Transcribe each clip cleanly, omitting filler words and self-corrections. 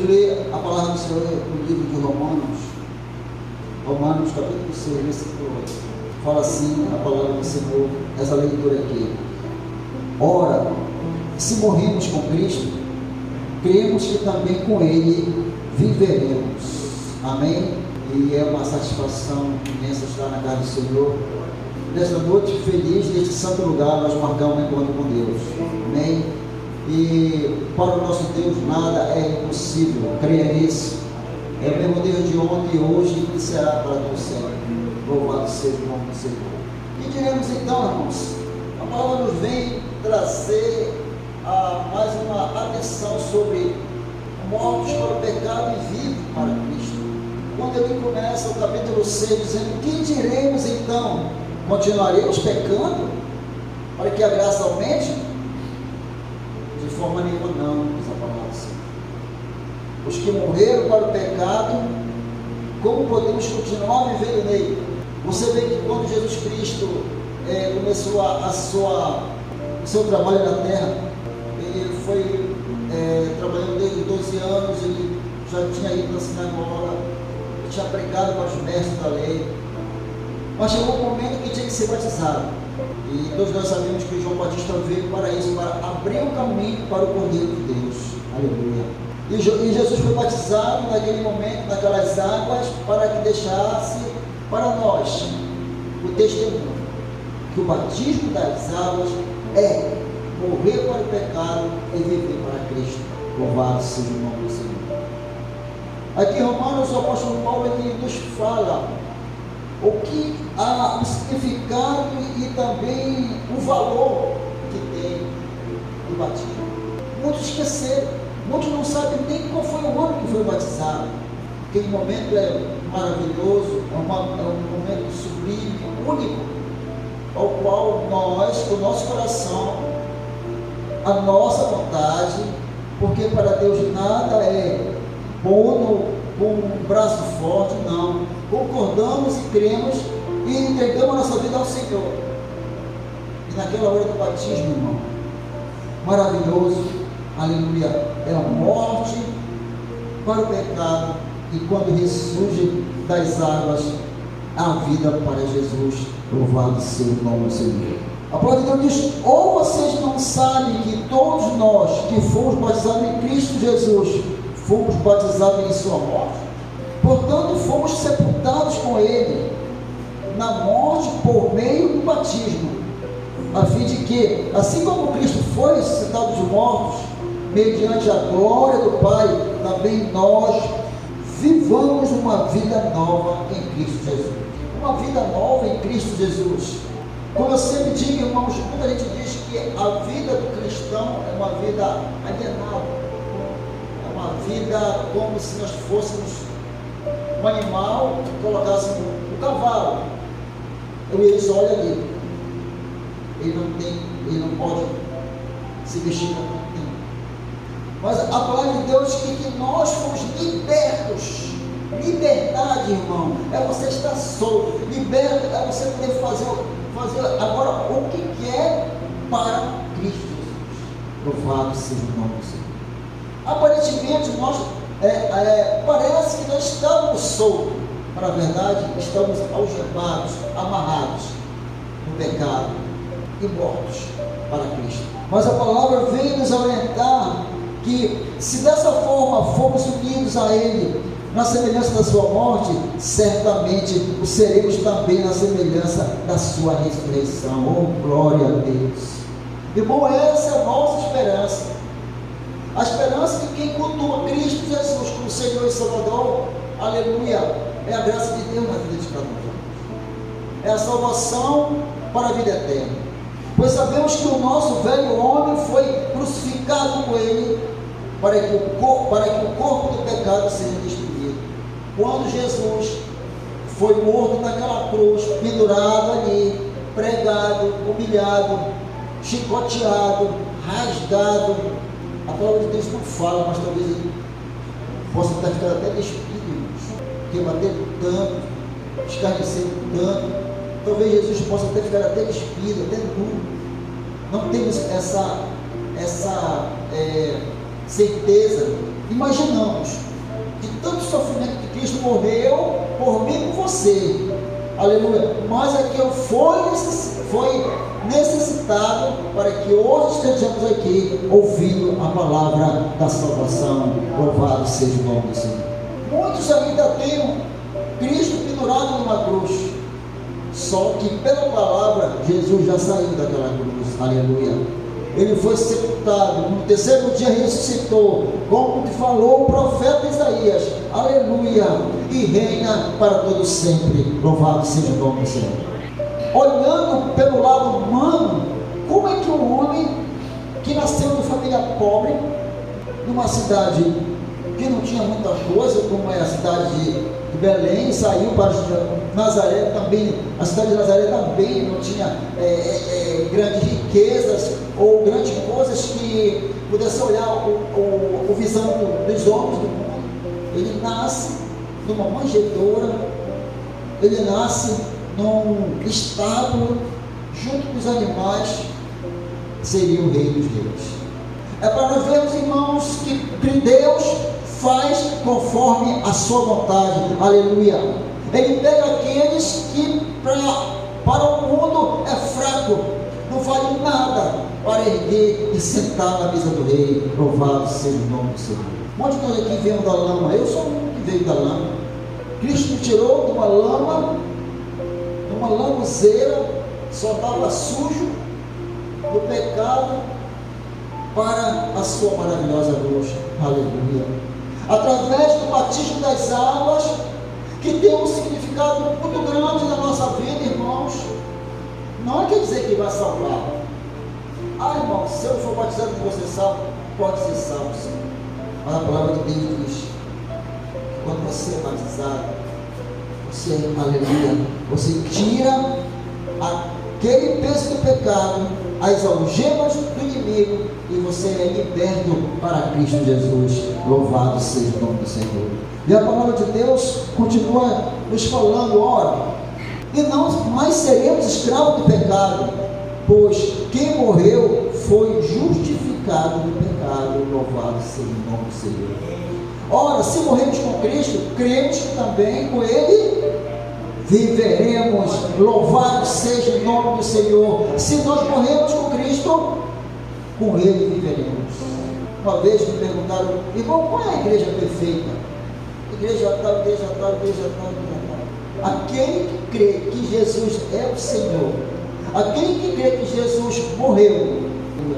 ler a palavra do Senhor no livro de Romanos capítulo 6, versículo 8. Fala assim a palavra do Senhor, essa leitura aqui. Ora, se morremos com Cristo, cremos que também com Ele viveremos. Amém? E é uma satisfação imensa estar na casa do Senhor. Nesta noite feliz, neste santo lugar, nós marcamos um encontro com Deus. Amém? E para o nosso Deus nada é impossível. Creia nisso. É o mesmo Deus de ontem, hoje e será para todo sempre. Louvado seja o nome do Senhor. E diremos então, irmãos, a palavra nos vem trazer mais uma atenção sobre mortos para o pecado e vivos para Cristo. Quando ele começa o capítulo 6 dizendo: que diremos então? Continuaremos pecando para que a graça aumente? De forma nenhuma, não, diz a palavra do Senhor. Os que morreram para o pecado, como podemos continuar vivendo nele? Você vê que quando Jesus Cristo começou o seu trabalho na terra, ele foi trabalhando desde os 12 anos, ele já tinha ido na sinagoga, ele tinha pregado para os mestres da lei, mas chegou um momento que tinha que ser batizado, e todos nós sabemos que João Batista veio para isso, para abrir um caminho para o Cordeiro de Deus. Aleluia. E Jesus foi batizado naquele momento, naquelas águas, para que deixasse para nós o testemunho, que o batismo das águas é morrer para o pecado e viver para Cristo. Louvado seja o nome do Senhor. Aqui em Romanos, o apóstolo Paulo ele nos fala o significado e também o valor que tem o batismo. Muitos esqueceram, muitos não sabem nem qual foi o ano que foi batizado. Aquele momento é maravilhoso, é um momento sublime, único, ao qual nós, o nosso coração, a nossa vontade, porque para Deus nada é bom com um braço forte, não. Concordamos e cremos e entregamos a nossa vida ao Senhor. E naquela hora do batismo, irmão, maravilhoso, aleluia, é a morte para o pecado, e quando ressurge das águas, a vida para Jesus. Louvado seja o nome do Senhor. A palavra de Deus diz: ou vocês não sabem que todos nós que fomos batizados em Cristo Jesus, fomos batizados em sua morte? Portanto, fomos sepultados com Ele na morte por meio do batismo, a fim de que, assim como Cristo foi ressuscitado dos mortos, mediante a glória do Pai, também nós vivamos uma vida nova em Cristo Jesus. Uma vida nova em Cristo Jesus. Como eu sempre digo, irmãos, muita gente diz que a vida do cristão é uma vida alienada, é uma vida como se nós fôssemos um animal, colocássemos um cavalo. Eu ia dizer: olha ali, ele não pode se vestir como tem. Mas a palavra de Deus diz que nós fomos libertos. Liberdade, irmão, é você estar solto. Liberto é você poder fazer agora o que quer para Cristo Jesus. Louvado seja o nome do Senhor. Aparentemente nós parece que nós estamos soltos, mas na verdade estamos algemados, amarrados no pecado e mortos para Cristo. Mas a palavra vem nos orientar que, se dessa forma formos unidos a Ele na semelhança da sua morte, certamente o seremos também na semelhança da sua ressurreição. Oh, glória a Deus! Irmão, essa é a nossa esperança. A esperança de quem cultua Cristo Jesus como Senhor e Salvador. Aleluia! É a graça de Deus na vida de cada um. É a salvação para a vida eterna. Pois sabemos que o nosso velho homem foi crucificado com Ele, para que o corpo do pecado seja destruído. Quando Jesus foi morto naquela cruz, pendurado ali, pregado, humilhado, chicoteado, rasgado, a palavra de Deus não fala, mas talvez ele possa ter ficado até despido, irmãos, porque bateu tanto, escarnecendo tanto. Talvez Jesus possa ter ficado até despido, até nu. Não temos essa certeza, imaginamos que tanto sofrimento que Cristo morreu por mim e por você, aleluia, mas aquilo foi necessitado para que hoje estejamos aqui ouvindo a palavra da salvação. Louvado seja o nome do Senhor. Muitos ainda têm Cristo pendurado numa cruz, só que pela palavra Jesus já saiu daquela cruz, aleluia. Ele foi sepultado, no terceiro dia ressuscitou, como te falou o profeta Isaías, aleluia, e reina para todo sempre. Louvado seja o nome do Senhor. Olhando pelo lado humano, como é que um homem que nasceu de família pobre, numa cidade que não tinha muita coisa, como é a cidade de Belém, saiu para Nazaré também, a cidade de Nazaré também não tinha grandes riquezas ou grandes coisas que pudesse olhar o visão dos homens do mundo. Ele nasce numa manjedoura, ele nasce num estábulo, junto com os animais, seria o rei dos reis. É para nós vermos, irmãos, que Deus faz conforme a sua vontade, aleluia. Ele pega aqueles que para o mundo é fraco, não vale nada, para erguer e sentar na mesa do rei. Louvado seja o nome do Senhor. Muitos de nós aqui viemos da lama, eu sou um que veio da lama. Cristo me tirou de uma lama, uma lamuzeira, só estava sujo do pecado, para a sua maravilhosa luz, aleluia. Através do batismo das águas, que tem um significado muito grande na nossa vida, irmãos. Não quer dizer que vai salvar. Irmão, se eu for batizado que você salvo, pode ser salvo, sim. Mas a palavra de Deus diz que quando você é batizado, você, aleluia, você tira aquele peso do pecado, as algemas do inimigo, e você é liberto para Cristo Jesus. Louvado seja o nome do Senhor. E a palavra de Deus continua nos falando, ora, e não mais seremos escravos do pecado, pois quem morreu foi justificado do pecado. Louvado seja o nome do Senhor. Ora, se morremos com Cristo, cremos que também com Ele viveremos. Louvado seja o nome do Senhor. Se nós morremos com Cristo, com Ele viveremos. Uma vez me perguntaram, irmão, qual é a igreja perfeita? Igreja tal, igreja tal, igreja tal, igreja tal. Aquele que crê que Jesus é o Senhor, aquele que crê que Jesus morreu,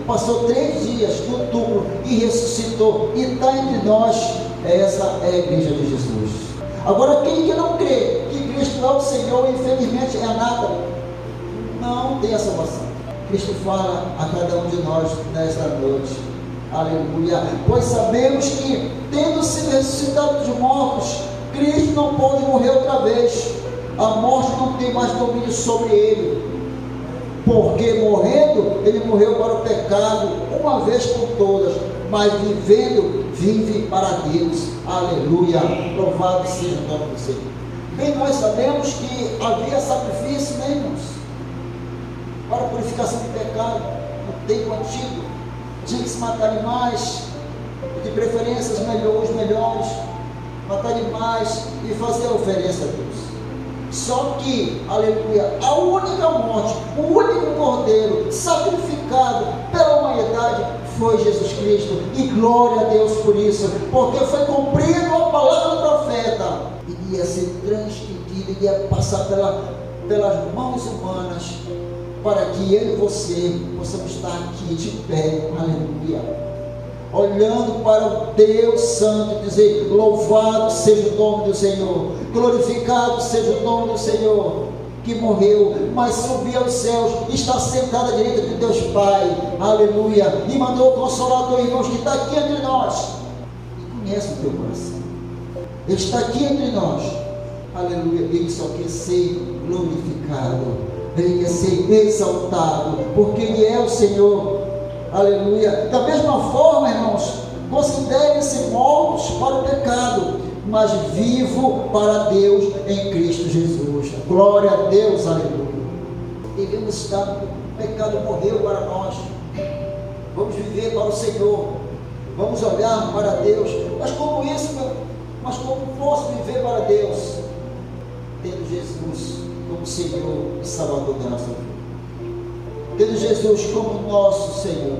passou 3 dias no túmulo e ressuscitou, e está entre nós, essa é a igreja de Jesus. Agora, aquele que não crê que Cristo é o Senhor, infelizmente é nada, não tem a salvação. Cristo fala a cada um de nós nesta noite, aleluia, pois sabemos que, tendo sido ressuscitado dos mortos, Cristo não pode morrer outra vez. A morte não tem mais domínio sobre ele, porque morrendo, ele morreu para o pecado uma vez por todas, mas vivendo, vive para Deus, aleluia. Louvado seja o nome do Senhor. Bem, nós sabemos que havia sacrifício, né, irmãos, para a purificação do pecado. No tempo antigo tinha que se matar animais, de preferência os melhores, matar animais e fazer a oferenda a Deus. Só que, aleluia, a única morte, o único cordeiro sacrificado pela humanidade foi Jesus Cristo, e glória a Deus por isso, porque foi cumprido a palavra do profeta, iria ser transmitido, iria passar pelas mãos humanas, para que eu e você possamos estar aqui de pé, aleluia, olhando para o Deus Santo, e dizer: louvado seja o nome do Senhor, glorificado seja o nome do Senhor, que morreu, mas subiu aos céus, está sentado à direita de Deus Pai, aleluia, e mandou o Consolador, irmãos, que está aqui entre nós, e conhece o teu coração, ele está aqui entre nós, aleluia. Ele só quer ser glorificado, ele quer ser exaltado, porque ele é o Senhor, aleluia. Da mesma forma, irmãos, considerem-se mortos para o pecado, mas vivo para Deus em Cristo Jesus. Glória a Deus, aleluia. Devemos estar, o pecado morreu para nós, vamos viver para o Senhor, vamos olhar para Deus. Mas como posso viver para Deus? Tendo Jesus como Senhor e Salvador da nossa vida. Tendo Jesus como nosso Senhor.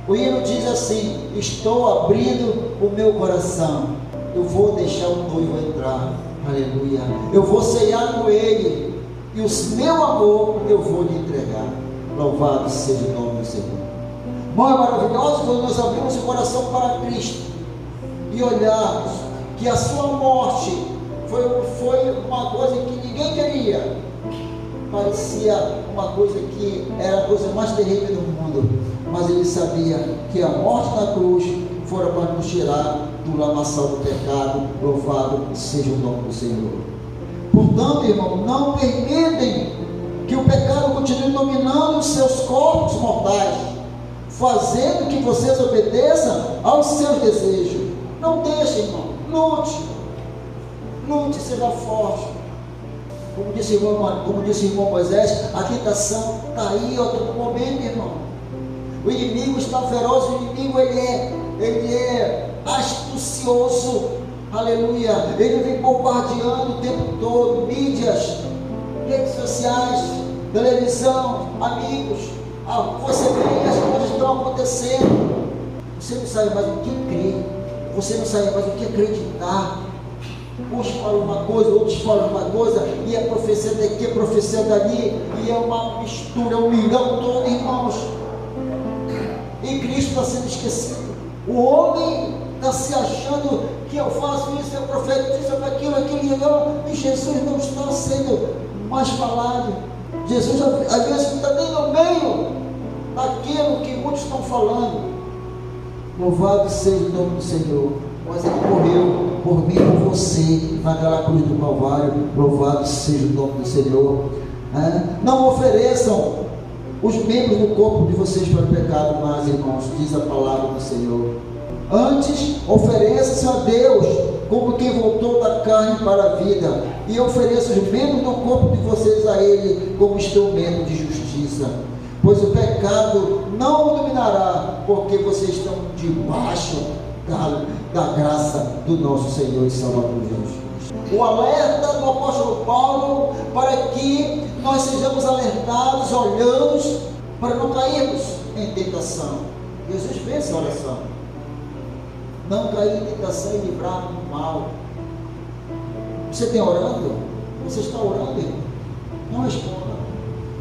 O hino diz assim: estou abrindo o meu coração, eu vou deixar o noivo entrar, aleluia, eu vou ceiar com Ele, e o meu amor eu vou lhe entregar. Louvado seja o nome do Senhor. Não é maravilhoso quando nós abrimos o coração para Cristo e olharmos que a sua morte foi uma coisa que ninguém queria, parecia uma coisa que era a coisa mais terrível do mundo, mas ele sabia que a morte na cruz fora para nos tirar do lamaçal do pecado. Louvado seja o nome do Senhor. Portanto, irmão, não permitem que o pecado continue dominando os seus corpos mortais, fazendo que vocês obedeçam aos seus desejos. Não deixe, irmão, lute, seja forte. Como disse o irmão Moisés, a tentação está aí a todo momento, irmão. O inimigo está feroz, o inimigo ele é astucioso, aleluia. Ele vem bombardeando o tempo todo, mídias, redes sociais, televisão, amigos. Você vê, as coisas estão acontecendo, você não sabe mais o que crer, você não sabe mais o que acreditar. Uns falam uma coisa, outros falam uma coisa, e é profecia daqui, é profecia dali, e é uma mistura, um milhão todo, irmãos. E Cristo está sendo esquecido. O homem está se achando que eu faço isso, eu profetizo aquilo, e Jesus não está sendo mais falado. Jesus às vezes não está nem no meio daquilo que muitos estão falando. Louvado seja o nome do Senhor. Mas Ele morreu por mim e por você naquela cruz do Calvário. Louvado seja o nome do Senhor. Não ofereçam os membros do corpo de vocês para o pecado, mas, irmãos, diz a palavra do Senhor. Antes, ofereçam-se a Deus como quem voltou da carne para a vida, e ofereçam os membros do corpo de vocês a Ele como instrumento de justiça. Pois o pecado não o dominará, porque vocês estão debaixo da graça do nosso Senhor e Salvador Jesus Cristo. O alerta do apóstolo Paulo para que nós sejamos alertados, olhamos para não cairmos em tentação. Jesus fez essa oração: não cair em tentação e livrar do mal. Você tem orando? Você está orando, irmão? Não responda.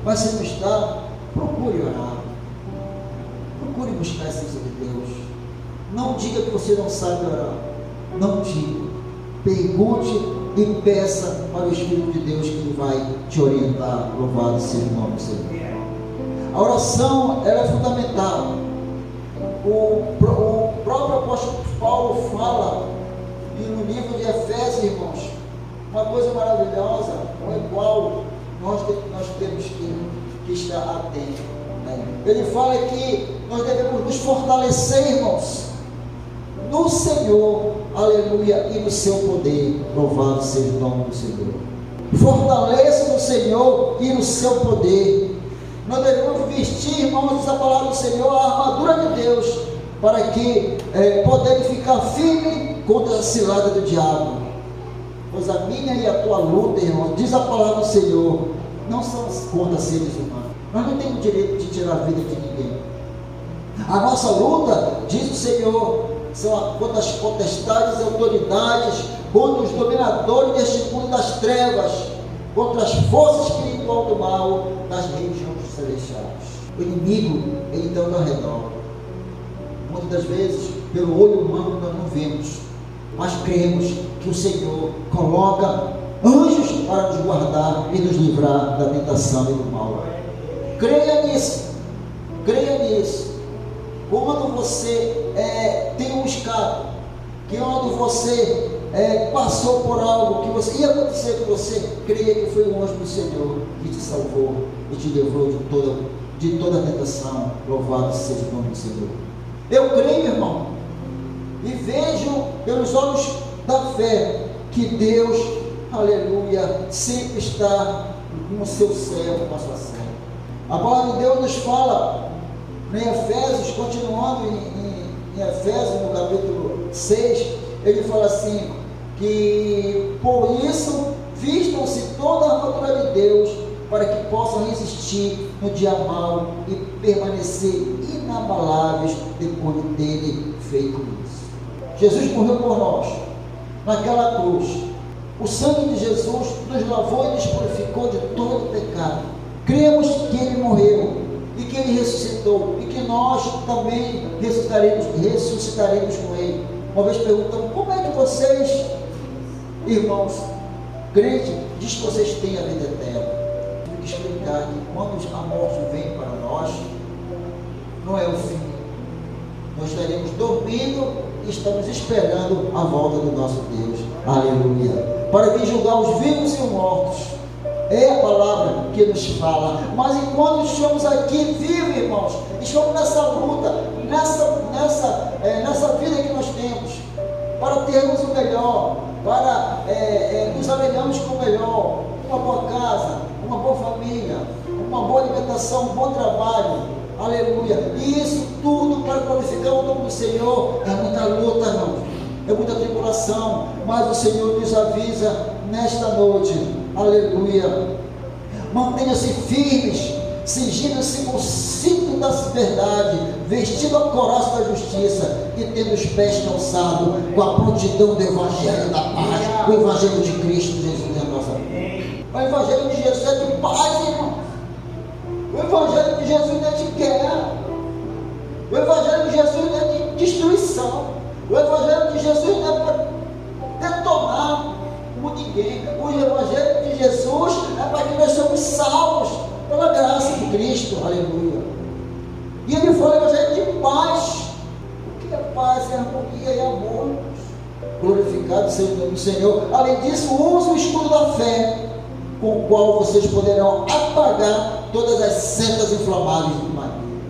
Mas se não está, procure orar. Procure buscar a essência de Deus. Não diga que você não sabe orar. Não diga. Pergunte e peça para o Espírito de Deus, que Ele vai te orientar. Louvado seja o nome do Senhor. A oração, ela é fundamental. O próprio apóstolo Paulo fala, e no livro de Efésios, irmãos, uma coisa maravilhosa, com a qual nós temos que estar atentos. Ele fala que nós devemos nos fortalecer, irmãos, no Senhor, aleluia, e no seu poder. Louvado seja o nome do Senhor. Fortaleça no Senhor e no seu poder. Nós devemos vestir, irmãos, a palavra do Senhor, a armadura de Deus, para que poderem ficar firmes contra a cilada do diabo. Pois a minha e a tua luta, irmão, diz a palavra do Senhor, não são contra seres humanos. Nós não temos o direito de tirar a vida de ninguém. A nossa luta, diz o Senhor, são contra as potestades e autoridades, contra os dominadores deste mundo das trevas, contra as forças espirituais do mal das regiões celestiais. O inimigo, ele está ao redor. Muitas das vezes, pelo olho humano, nós não vemos, mas cremos que o Senhor coloca anjos para nos guardar e nos livrar da tentação e do mal. Creia nisso. Creia nisso. Quando você tem um escape, que quando você passou por algo que você ia acontecer com você, creia que foi o anjo do Senhor que te salvou e te livrou de toda a tentação. Louvado seja o nome do Senhor. Eu creio, irmão, e vejo pelos olhos da fé que Deus, aleluia, sempre está no seu servo, com a sua serva. A palavra de Deus nos fala em Efésios, continuando em Efésios, no capítulo 6, ele fala assim, que por isso vistam-se toda a armadura de Deus, para que possam resistir no dia mau e permanecer inabaláveis depois de terem feito isso. Jesus morreu por nós, naquela cruz. O sangue de Jesus nos lavou e nos purificou de todo pecado. Cremos que Ele morreu e que Ele ressuscitou e que nós também ressuscitaremos com Ele. Uma vez perguntamos, como é que vocês, irmãos, crentes, diz que vocês têm a vida eterna? Tive que explicar que quando a morte vem para nós, não é o fim. Nós estaremos dormindo e estamos esperando a volta do nosso Deus. Aleluia. Para vir julgar os vivos e os mortos. É a palavra que nos fala. Mas enquanto estamos aqui vivos, irmãos, estamos nessa luta, nessa vida que nós temos, para termos o melhor, para nos alegrarmos com o melhor, uma boa casa, uma boa família, uma boa alimentação, um bom trabalho. Aleluia. E isso tudo para glorificar o nome do Senhor. É muita luta, irmão. É muita tribulação. Mas o Senhor nos avisa nesta noite. Aleluia. Mantenha-se firmes, cingindo-se com o cinto da verdade, vestido a couraça da justiça e tendo os pés calçados com a prontidão do Evangelho da paz. O Evangelho de Cristo Jesus é a nossa vida. O Evangelho de Jesus é de paz, irmão. O Evangelho de Jesus não é de guerra. O Evangelho de Jesus não é de destruição. O Evangelho de Jesus não é para detonar como ninguém. O Evangelho de Jesus é para que nós somos salvos pela graça de Cristo. Aleluia. E ele foi o Evangelho de paz. O que é paz? É harmonia e amor. Glorificado seja o nome do Senhor. Além disso, use o escudo da fé, com o qual vocês poderão apagar todas as setas inflamáveis do maligno.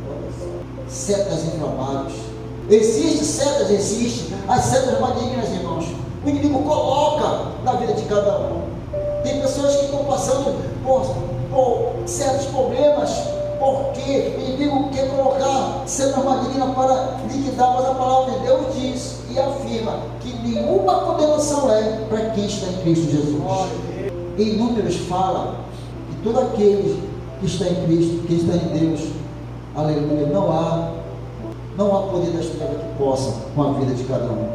Setas inflamáveis. Existe setas, existe. As setas malignas, irmãos, o inimigo coloca na vida de cada um. Tem pessoas que estão passando por certos problemas, porque o inimigo quer colocar setas malignas para liquidar, mas a palavra de Deus diz e afirma que nenhuma condenação é para quem está em Cristo Jesus. Em Números fala que todo aquele que está em Cristo, que está em Deus, aleluia, não há poder das trevas que possa com a vida de cada um.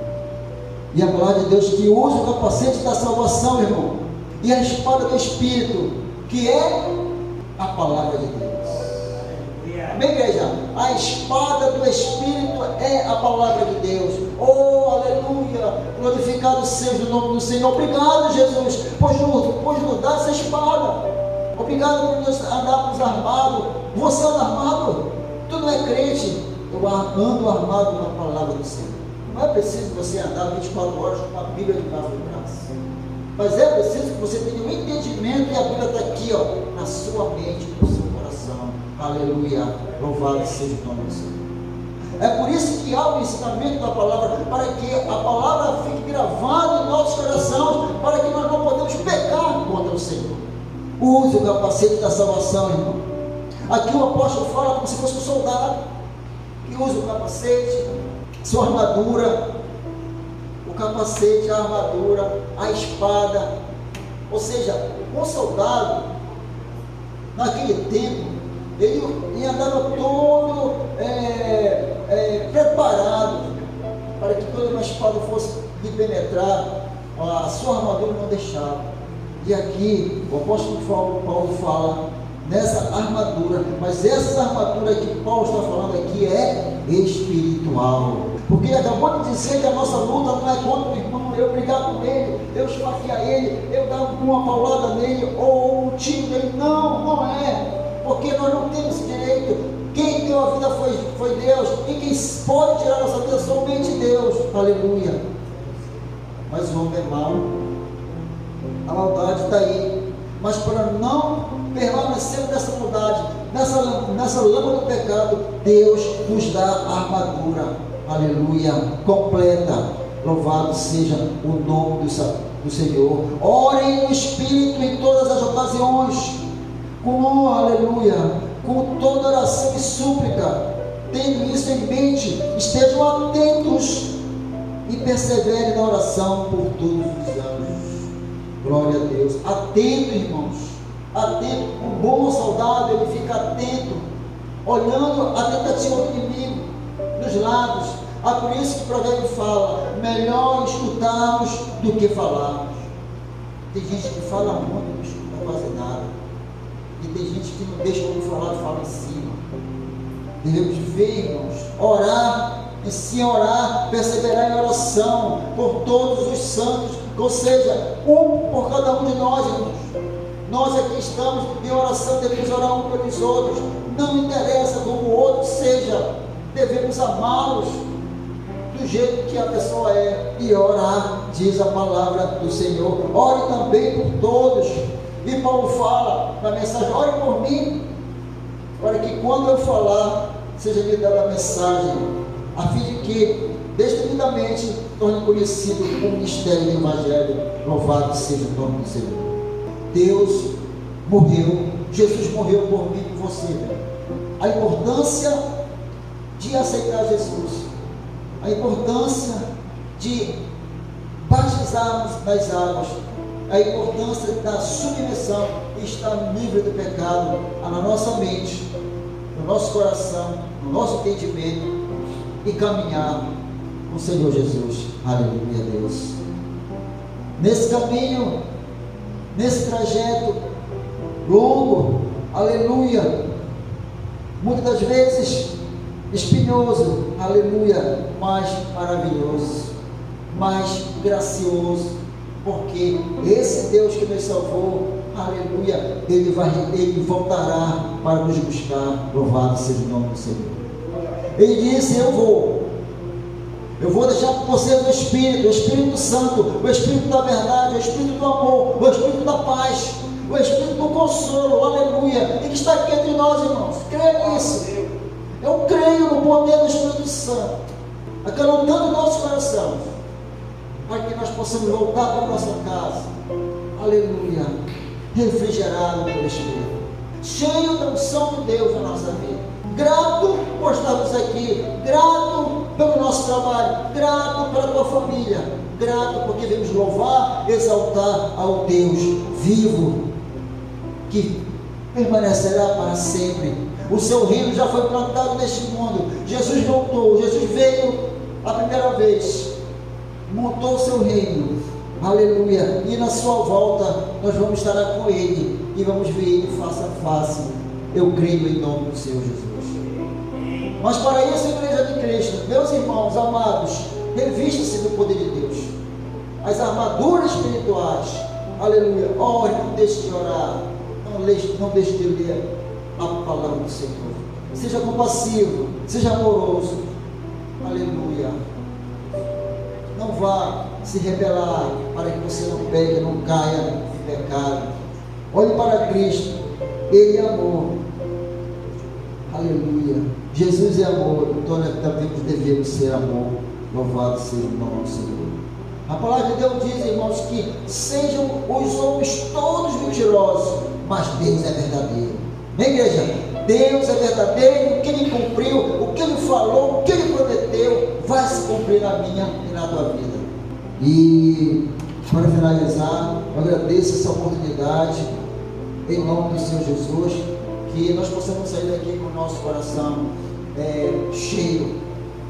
E a palavra de Deus que usa o capacete da salvação, irmão, e a espada do Espírito, que é a palavra de Deus. Amém, igreja? A espada do Espírito é a palavra de Deus. Oh, aleluia! Glorificado seja o nome do Senhor. Obrigado, Jesus, pois nos dá essa espada. Obrigado por nós andarmos armados. Você anda armado? Tu não é crente? Eu ando armado na palavra do Senhor. Não é preciso você andar 24 horas com uma Bíblia debaixo do braço. Mas é preciso que você tenha um entendimento, e a Bíblia está aqui, ó, na sua mente, no seu coração. Aleluia. Louvado seja o nome do Senhor. É por isso que há o ensinamento da palavra, para que a palavra fique gravada em nossos corações, para que nós não podemos pecar contra o Senhor. Use o capacete da salvação, irmão. Aqui o apóstolo fala como se fosse um soldado, que usa o capacete, sua armadura, o capacete, a armadura, a espada. Ou seja, um soldado, naquele tempo, ele andava todo preparado para que toda uma espada fosse lhe penetrar, a sua armadura não deixava. E aqui o apóstolo Paulo fala nessa armadura, mas essa armadura que Paulo está falando aqui é espiritual, porque ele acabou de dizer que a nossa luta não é contra o irmão, eu brigar com ele, eu esfaquear ele, eu dar uma paulada nele, ou um tiro nele. Não é, porque nós não temos direito. Quem deu a vida foi Deus, e quem pode tirar a nossa vida somente Deus. Aleluia. Mas o homem é mau, a maldade está aí, mas para não permanecer nessa maldade, nessa lama do pecado, Deus nos dá a armadura, aleluia, completa. Louvado seja o nome do Senhor. Orem no Espírito em todas as ocasiões, aleluia, com toda oração e súplica, tendo isso em mente, estejam atentos e perseverem na oração por todos os anos. Glória a Deus. Atento, irmãos. Atento. Um bom soldado, ele fica atento, olhando a tentativa do inimigo dos lados. Por isso que o provérbio fala: melhor escutarmos do que falarmos. Tem gente que fala muito, não escuta quase nada. E tem gente que não deixa o falar, fala em cima. Devemos ver, irmãos, orar, e se orar, perseverar em oração por todos os santos, ou seja, um por cada um de nós, irmãos. Nós aqui estamos em oração, devemos orar um pelos outros. Não interessa como o outro seja, devemos amá-los do jeito que a pessoa é e orar, diz a palavra do Senhor. Ore também por todos. E Paulo fala na mensagem: ore por mim, para que quando eu falar, seja me dada a mensagem, a fim de que destemidamente torne conhecido o mistério do Evangelho. Louvado seja o nome do Senhor. Deus morreu, Jesus morreu por mim e por você. A importância de aceitar Jesus, a importância de batizarmos nas águas, a importância da submissão e estar livre do pecado na nossa mente, no nosso coração, no nosso entendimento, e caminhar com o Senhor Jesus. Aleluia, Deus. Nesse caminho, nesse trajeto longo, aleluia, muitas das vezes espinhoso, aleluia, mas maravilhoso, mais gracioso, porque esse Deus que nos salvou, aleluia, Ele voltará para nos buscar. Louvado seja o nome do Senhor. Ele disse: eu vou deixar com vocês o Espírito Santo, o Espírito da verdade, o Espírito do amor, o Espírito da paz, o Espírito do consolo, aleluia, e que está aqui entre nós, irmãos. Creia nisso. Eu creio no poder do Espírito Santo, acalentando o nosso coração, para que nós possamos voltar para a nossa casa, aleluia, refrigerado pelo Espírito, cheio da unção de Deus na nossa vida, grato por estarmos aqui, grato pelo nosso trabalho, grato pela tua família, grato porque vemos louvar, exaltar ao Deus vivo, que permanecerá para sempre. O seu reino já foi plantado neste mundo. Jesus voltou, Jesus veio a primeira vez, montou o seu reino, aleluia, e na sua volta nós vamos estar com Ele e vamos ver Ele face a face. Eu creio em nome do Senhor Jesus. Mas para isso, igreja de Cristo, meus irmãos amados, revista-se do poder de Deus, as armaduras espirituais, aleluia. Ore, não deixe de orar, não deixe de ler a palavra do Senhor. Seja compassivo, seja amoroso, aleluia. Não vá se rebelar para que você não pegue, não caia em pecado. Olhe para Cristo, Ele é amor, aleluia. Jesus é amor, então nós também devemos ser amor. Louvado seja o nome do Senhor. A palavra de Deus diz, irmãos, que sejam os homens todos mentirosos, mas Deus é verdadeiro. Minha igreja, Deus é verdadeiro. O que Ele cumpriu, o que Ele falou, o que Ele prometeu, vai se cumprir na minha e na tua vida. E para finalizar, eu agradeço essa oportunidade, em nome do Senhor Jesus, que nós possamos sair daqui com o nosso coração cheio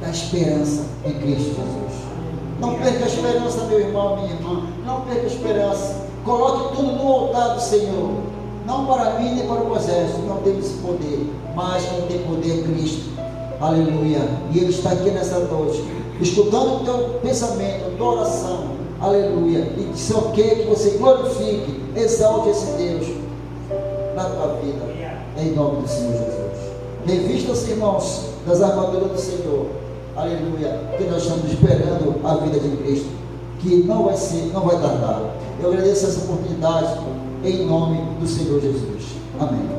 da esperança em Cristo Jesus. Não perca a esperança, meu irmão, minha irmã, não perca a esperança. Coloque tudo no altar do Senhor. Não para mim nem para o exército, não temos esse poder, mas quem tem poder é Cristo, aleluia. E Ele está aqui nessa noite, escutando o teu pensamento, a tua oração, aleluia. E só quer que você glorifique, exalte esse Deus na tua vida, em nome do Senhor Jesus. Revista-se, irmãos, das armaduras do Senhor, aleluia, que nós estamos esperando a vida de Cristo, que não vai tardar. Eu agradeço essa oportunidade, em nome do Senhor Jesus. Amém.